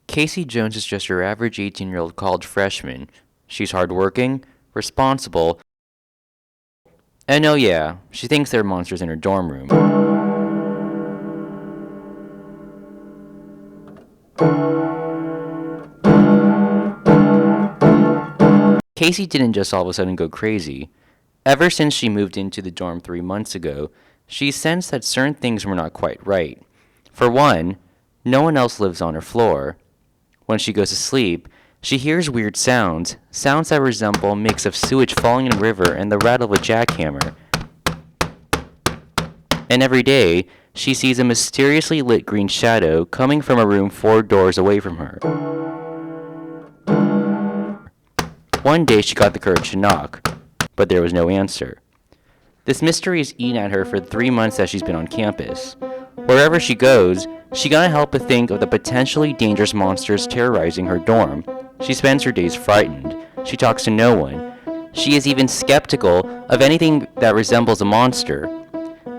Casey Jones is just your average 18-year-old college freshman. She's hardworking, responsible, and oh yeah, she thinks there are monsters in her dorm room. Casey didn't just all of a sudden go crazy. Ever since she moved into the dorm 3 months ago, she sensed that certain things were not quite right. For one, no one else lives on her floor. When she goes to sleep, she hears weird sounds, sounds that resemble a mix of sewage falling in a river and the rattle of a jackhammer. And every day, she sees a mysteriously lit green shadow coming from a room 4 doors away from her. One day she got the courage to knock, but there was no answer. This mystery has eaten at her for the 3 months that she's been on campus. Wherever she goes, she can't help but think of the potentially dangerous monsters terrorizing her dorm. She spends her days frightened. She talks to no one. She is even skeptical of anything that resembles a monster.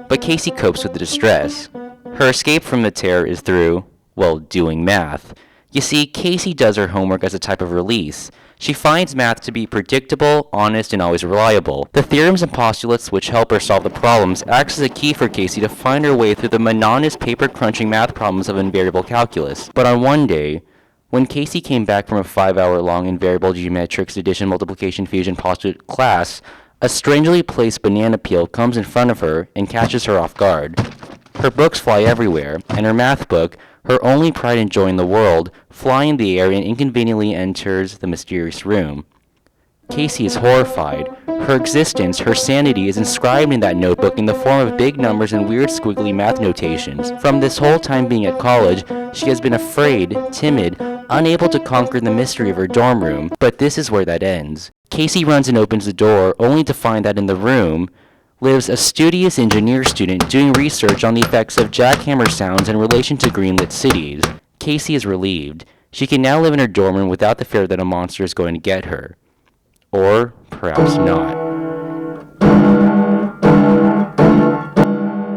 But Casey copes with the distress. Her escape from the terror is through, well, doing math. You see, Casey does her homework as a type of release. She finds math to be predictable, honest, and always reliable. The theorems and postulates which help her solve the problems acts as a key for Casey to find her way through the monotonous paper-crunching math problems of invariable calculus. But on one day, when Casey came back from a 5-hour-long invariable geometrics addition multiplication fusion postulate class, a strangely placed banana peel comes in front of her and catches her off guard. Her books fly everywhere, and her math book, her only pride and joy in the world, fly in the air and inconveniently enters the mysterious room. Casey is horrified. Her existence, her sanity is inscribed in that notebook in the form of big numbers and weird squiggly math notations. From this whole time being at college, she has been afraid, timid, unable to conquer the mystery of her dorm room. But this is where that ends. Casey runs and opens the door, only to find that in the room lives a studious engineer student doing research on the effects of jackhammer sounds in relation to greenlit cities. Casey is relieved. She can now live in her dorm room without the fear that a monster is going to get her. Or perhaps not.